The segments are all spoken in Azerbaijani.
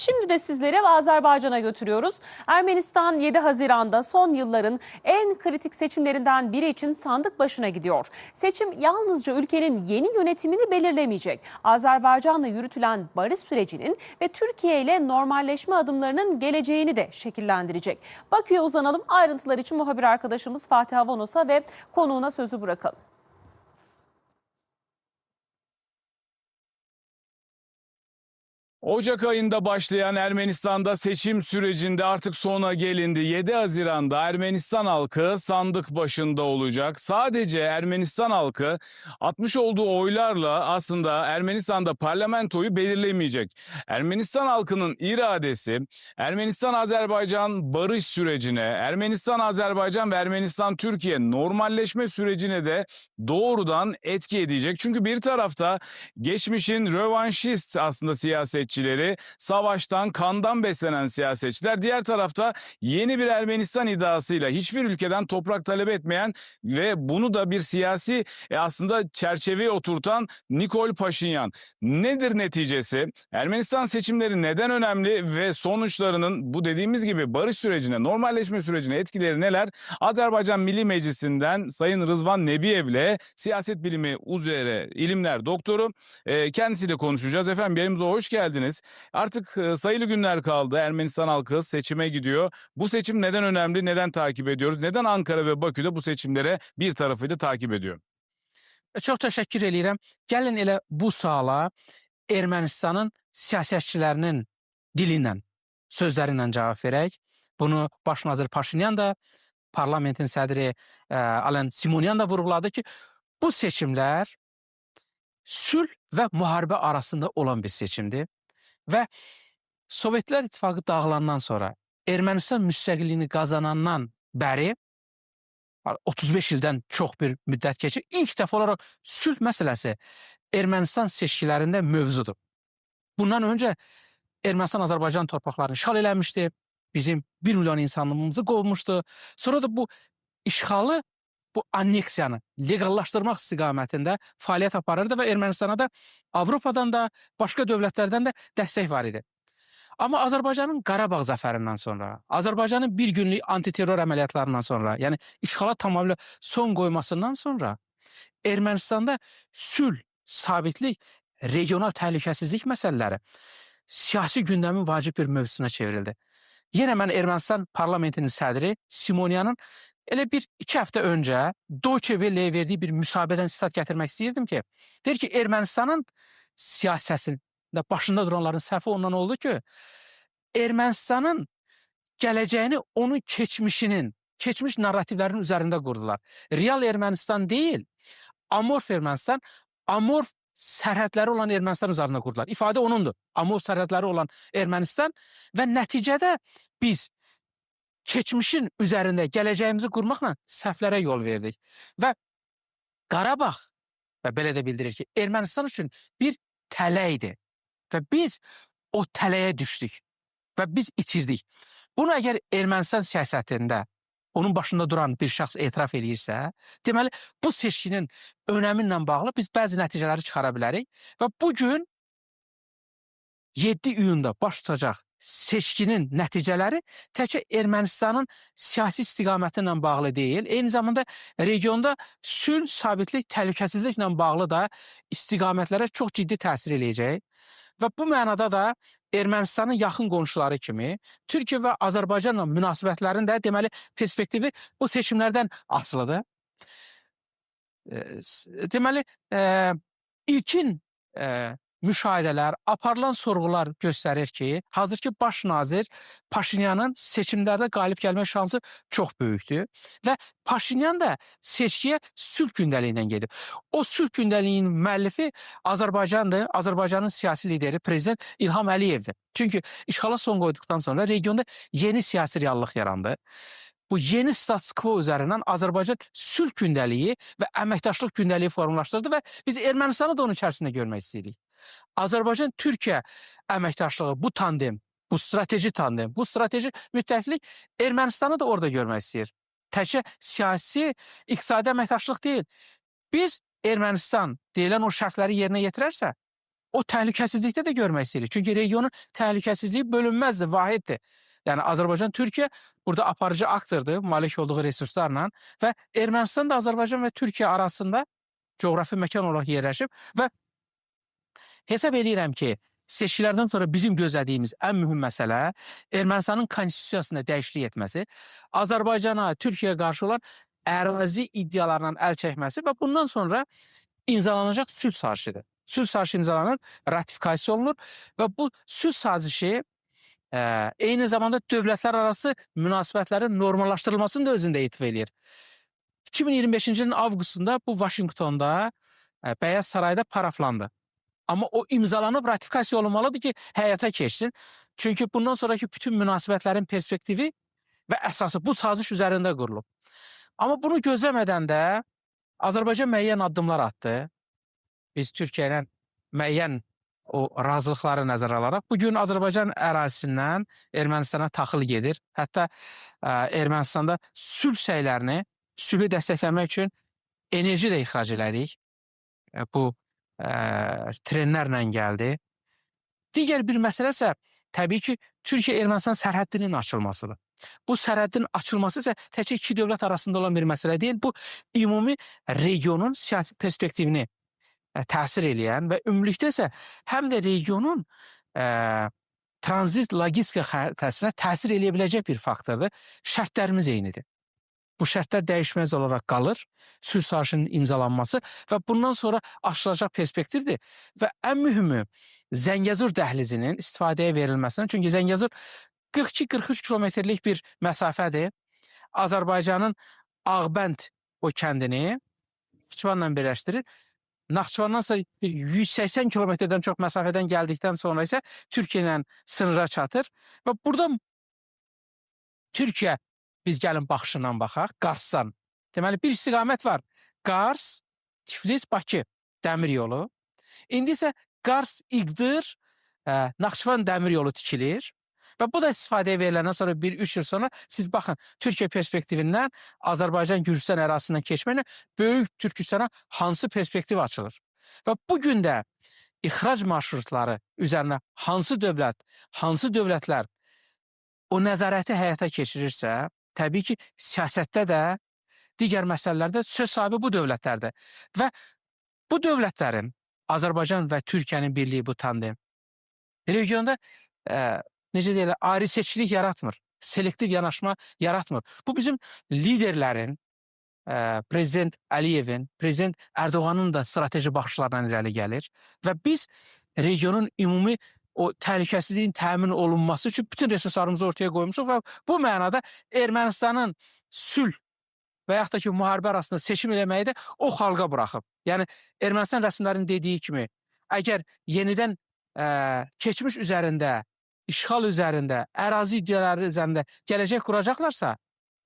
Şimdi de sizleri Azerbaycan'a götürüyoruz. Ermenistan 7 Haziran'da son yılların en kritik seçimlerinden biri için sandık başına gidiyor. Seçim yalnızca ülkenin yeni yönetimini belirlemeyecek. Azerbaycan'la yürütülen barış sürecinin ve Türkiye ile normalleşme adımlarının geleceğini de şekillendirecek. Bakü'ye uzanalım. Ayrıntılar için muhabir arkadaşımız Fatih Avanos'a ve konuğuna sözü bırakalım. Ocak ayında başlayan Ermenistan'da seçim sürecinde artık sona gelindi. 7 Haziran'da Ermenistan halkı sandık başında olacak. Sadece Ermenistan halkı atmış olduğu oylarla aslında Ermenistan'da parlamentoyu belirlemeyecek. Ermenistan halkının iradesi Ermenistan-Azerbaycan barış sürecine, Ermenistan-Azerbaycan ve Ermenistan-Türkiye normalleşme sürecine de doğrudan etki edecek. Çünkü bir tarafta geçmişin rövanşist aslında siyasetçileri, savaştan, kandan beslenen siyasetçiler. Diğer tarafta yeni bir Ermenistan iddiasıyla hiçbir ülkeden toprak talep etmeyen ve bunu da bir siyasi aslında çerçeveye oturtan Nikol Paşinyan. Nedir neticesi? Ermenistan seçimleri neden önemli ve sonuçlarının bu dediğimiz gibi barış sürecine, normalleşme sürecine etkileri neler? Azerbaycan Milli Meclisi'nden Sayın Rızvan Nebiyev'le siyaset bilimi üzere ilimler doktoru kendisiyle konuşacağız. Efendim yerimize hoş geldiniz. Artık sayılı günler kaldı. Ermenistan halkı seçime gidiyor. Bu seçim neden önemli? Neden takip ediyoruz? Neden Ankara ve Bakü'de bu seçimlere bir tarafıyla takip ediyor? Çox təşəkkür eləyirəm. Gəlin elə bu suala Ermənistanın siyasətçilərinin dili ilə, sözləri ilə cavab verək. Bunu baş nazir Paşinyan da, parlamentin sədri Alen Simonyan da vurğuladı ki, bu seçimlər sülh və müharibə arasında olan bir seçimdir. Və Sovetlər İttifaqı dağılandan sonra, Ermənistan müstəqilliyini qazanandan bəri 35 ildən çox bir müddət keçir. İlk dəfə olaraq sülh məsələsi Ermənistan seçkilərində mövzudur. Bundan öncə Ermənistan Azərbaycan torpaqlarını işğal eləmişdi. Bizim 1 milyon insanlığımızı qovmuşdu. Sonra da bu işğalı, bu anneksiyanı legallaşdırmaq istiqamətində fəaliyyət aparırdı və Ermənistana da Avropadan da, başqa dövlətlərdən də dəstək var idi. Amma Azərbaycanın Qarabağ zəfərindən sonra, Azərbaycanın bir günlük antiterror əməliyyatlarından sonra, yəni işğala tamamilə son qoymasından sonra Ermənistanda sülh, sabitlik, regional təhlükəsizlik məsələləri siyasi gündəmin vacib bir mövzusuna çevrildi. Yenə mən Ermənistan parlamentinin sədri Simonyanın elə bir 2 həftə öncə Deutsche Welle'yə verdiyi bir müsahibədən sitat gətirmək istəyirdim ki, deyir ki, Ermənistanın siyasətində başında duranların səhvi ondan oldu ki, Ermənistanın gələcəyini onun keçmişinin, keçmiş narrativlərinin üzərində qurdular. Real Ermənistan deyil, amorf Ermənistan, amorf sərhədləri olan Ermənistan üzərində qurdular. İfadə onundur. Amorf sərhədləri olan Ermənistan və nəticədə biz keçmişin üzərində gələcəyimizi qurmaqla səhvlərə yol verdik. Və Qarabağ, və belə də bildirir ki, Ermənistan üçün bir tələydir. Və biz o tələyə düşdük və biz itirdik. Bunu əgər Ermənistan siyasətində onun başında duran bir şəxs etiraf eləyirsə, deməli, bu seçkinin önəmi ilə bağlı biz bəzi nəticələri çıxara bilərik və bugün 7 iyunda baş tutacaq seçkinin nəticələri təkcə Ermənistanın siyasi istiqaməti ilə bağlı deyil, eyni zamanda regionda sülh, sabitlik, təhlükəsizliklə bağlı da istiqamətlərə çox ciddi təsir eləyəcək. Və bu mənada da Ermənistanın yaxın qonşuları kimi Türkiyə və Azərbaycanla münasibətlərin də deməli perspektivi bu seçimlərdən asılıdır. Deməli, ilkin müşahidələr, aparılan sorğular göstərir ki, hazırki baş nazir Paşinyanın seçimlərdə qalib gəlmə şansı çox böyükdür və Paşinyan da seçkiyə sülh gündəliyi ilə gedib. O sülh gündəliyinin müəllifi Azərbaycandır, Azərbaycanın siyasi lideri prezident İlham Əliyevdir. Çünki işğala son qoyduqdan sonra regionda yeni siyasi reallıq yarandı. Bu yeni status quo üzərindən Azərbaycan sülh gündəliyi və əməkdaşlıq gündəliyi formalaşdırdı və biz Ermənistanı da onun içərisində görmək istəyirik. Azərbaycan-Türkiyə əməkdaşlığı, bu tandem, bu strateji tandem, bu strateji müttəfiqlik Ermənistanı da orada görmək istəyir. Təkcə siyasi, iqtisadi əməkdaşlıq deyil. Biz Ermənistan deyilən o şərtləri yerinə yetirərsə, o təhlükəsizlikdə də görmək istəyirik. Çünki regionun təhlükəsizliyi bölünməzdir, vahiddir. Yəni Azərbaycan, Türkiyə burada aparıcı aktordur, malik olduğu resurslarla və Ermənistan da Azərbaycan və Türkiyə arasında coğrafi məkan olaraq yerləşib və hesab edirəm ki, seçkilərdən sonra bizim gözlədiyimiz ən mühüm məsələ Ermənistanın konstitusiyasında dəyişiklik etməsi, Azərbaycana, Türkiyəyə qarşı olan ərazi iddialarından əl çəkməsi və bundan sonra imzalanacaq sülh sazişidir. Sülh sazişi imzalanır, ratifikasiya olunur və bu sülh sazişi eyni zamanda dövlətlər arası münasibətlərin normallaşdırılmasını da özündə itif eləyir. 2025-ci ilin avqustunda bu Vaşinqtonda Bəyaz Sarayda paraflandı. Amma o imzalanıb ratifikasiya olunmalıdır ki, həyata keçsin. Çünki bundan sonraki bütün münasibətlərin perspektivi və əsası bu saziş üzərində qurulub. Amma bunu gözləmədən də Azərbaycan müəyyən addımlar atdı. Biz Türkiyə ilə müəyyən o razılıqları nəzərə alaraq bugün Azərbaycan ərazisindən Ermənistana taxıl gedir. Hətta Ermənistanda sülh səylərini, sülhü dəstəkləmək üçün enerji də ixrac elədik. Bu trenlərlə gəldi. Digər bir məsələ isə təbii ki, Türkiyə-Ermənistan sərhəddinin açılmasıdır. Bu sərhəddin açılması isə təkcə iki dövlət arasında olan bir məsələ deyil, bu ümumi regionun siyasi perspektivini təsir eləyən və ümumilikdə isə həm də regionun tranzit logistika xəritəsinə təsir eləyə biləcək bir faktordur. Şərtlərimiz eynidir. Bu şərtlər dəyişməz olaraq qalır, sülh sazişinin imzalanması və bundan sonra açılacaq perspektivdir və ən mühümü Zəngəzur dəhlizinin istifadəyə verilməsindən, çünki Zəngəzur 42-43 kilometrlik bir məsafədir. Azərbaycanın Ağbənd o kəndini Naxçıvanla birləşdirir. Naxçıvandan sonra 180 kilometrdən çox məsafədən gəldikdən sonra isə Türkiyə ilə sınıra çatır və burada Türkiyə biz gəlin baxışından baxaq, Qarsdan. Deməli, bir istiqamət var. Qars, Tiflis, Bakı dəmir yolu. İndi isə Qars, İqdır, Naxçıvan dəmir yolu tikilir. Və bu da istifadəyə veriləndən sonra 1-3 il sonra siz baxın, Türkiyə perspektivindən Azərbaycan, Gürcüstan ərazisindən keçməklə Böyük Türkistana hansı perspektiv açılır? Və bugün də ixrac marşrutları üzərinə hansı dövlətlər o nəzarəti həyata keçirirsə, təbii ki, siyasətdə də, digər məsələlərdə söz sahibi bu dövlətlərdir. Və bu dövlətlərin, Azərbaycan və Türkiyənin birliyi bu tandem, regionda, necə deyirlər, ayrı seçkilik yaratmır, selektiv yanaşma yaratmır. Bu bizim liderlərin, Prezident Əliyevin, Prezident Ərdoğanın da strateji baxışlarından irəli gəlir və biz regionun ümumi o təhlükəsizliyin təmin olunması üçün bütün resurslarımızı ortaya qoymuşuq və bu mənada Ermənistanın sülh və yaxud da ki, müharibə arasında seçim eləməyi də o xalqa buraxıb. Yəni, Ermənistan rəsmilərinin dediyi kimi, əgər yenidən keçmiş üzərində, işğal üzərində, ərazi iddiaları üzərində gələcək quracaqlarsa,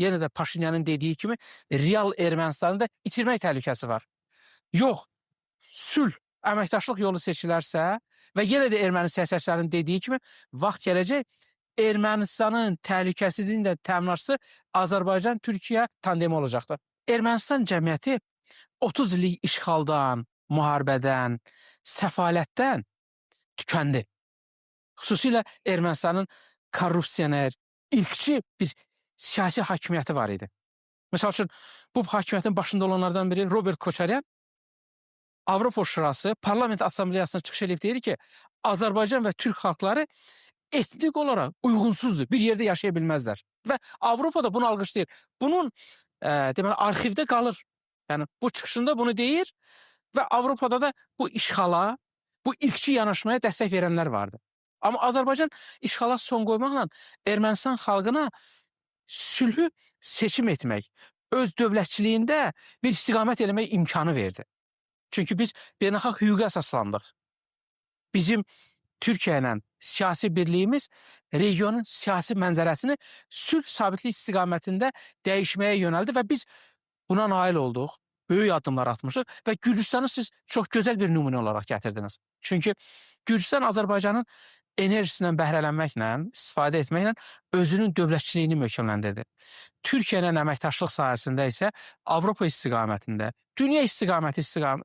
yenə də Paşinyanın dediyi kimi, real Ermənistanı da itirmək təhlükəsi var. Yox, sülh, əməkdaşlıq yolu seçilərsə və yenə də erməni siyasətçilərinin dediyi kimi, vaxt gələcək, Ermənistanın təhlükəsizliyinin də təminatçısı Azərbaycan-Türkiyə tandemi olacaqdır. Ermənistan cəmiyyəti 30 illik işğaldan, müharibədən, səfalətdən tükəndi. Xüsusilə Ermənistanın korrupsioner, irqçi bir siyasi hakimiyyəti var idi. Məsəl üçün, bu hakimiyyətin başında olanlardan biri Robert Koçaryan Avropa Şurası Parlament Assambleyasına çıxış edib deyir ki, Azərbaycan və Türk xalqları etnik olaraq uyğunsuzdur, bir yerdə yaşaya bilməzlər. Və Avropada bunu alqışlayır. Bunun deməli, arxivdə qalır. Yəni, bu çıxışında bunu deyir və Avropada da bu işğala, bu irqçi yanaşmaya dəstək verənlər vardı. Amma Azərbaycan işğala son qoymaqla Ermənistan xalqına sülhü seçim etmək, öz dövlətçiliyində bir istiqamət eləmək imkanı verdi. Çünki biz beynəlxalq hüquqa əsaslandıq. Bizim Türkiyə ilə siyasi birliyimiz regionun siyasi mənzərəsini sülh sabitlik istiqamətində dəyişməyə yönəldi və biz buna nail olduq, böyük addımlar atmışıq və Gürcüstanı siz çox gözəl bir nümunə olaraq gətirdiniz. Çünki Gürcüstan Azərbaycanın enerjisindən bəhrələnməklə, istifadə etməklə özünün dövlətçiliyini möhkəmləndirdi. Türkiyə ilə əməkdaşlıq sahəsində isə Avropa istiqamətində, dünya istiqamətində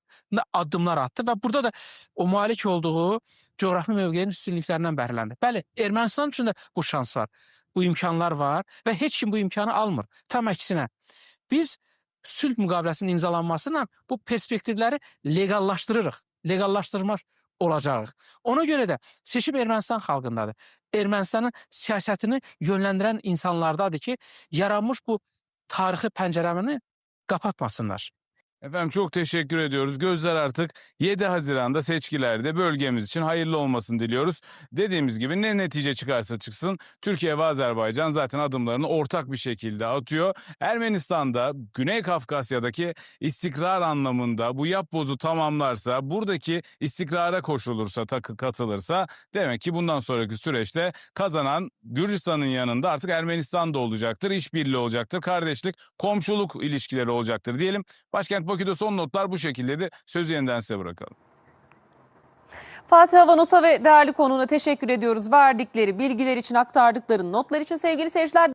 addımlar atdı və burada da o malik olduğu coğrafi mövqeyin üstünlüklərindən bəhrələndi. Bəli, Ermənistan üçün də bu şans var, bu imkanlar var və heç kim bu imkanı almır. Tam əksinə, biz sülh müqaviləsinin imzalanmasıyla bu perspektivləri legallaşdırırıq, legallaşdırmaq olacağıq. Ona görə də seçim Ermənistan xalqındadır. Ermənistanın siyasətini yönləndirən insanlardadır ki, yaranmış bu tarixi pəncərəni kapatmasınlar. Efendim çok teşekkür ediyoruz. Gözler artık 7 Haziran'da seçkilerde bölgemiz için hayırlı olmasını diliyoruz. Dediğimiz gibi ne netice çıkarsa çıksın Türkiye ve Azerbaycan zaten adımlarını ortak bir şekilde atıyor. Ermenistan'da Güney Kafkasya'daki istikrar anlamında bu yapbozu tamamlarsa, buradaki istikrara koşulursa, katılırsa demek ki bundan sonraki süreçte kazanan Gürcistan'ın yanında artık Ermenistan da olacaktır. İşbirliği olacaktır. Kardeşlik, komşuluk ilişkileri olacaktır diyelim. Başkent Bakü'de son notlar bu şekildeydi. Sözü yeniden size bırakalım. Fatih Avanos'a ve değerli konuğuna teşekkür ediyoruz. Verdikleri bilgiler için, aktardıkları notlar için sevgili seyirciler.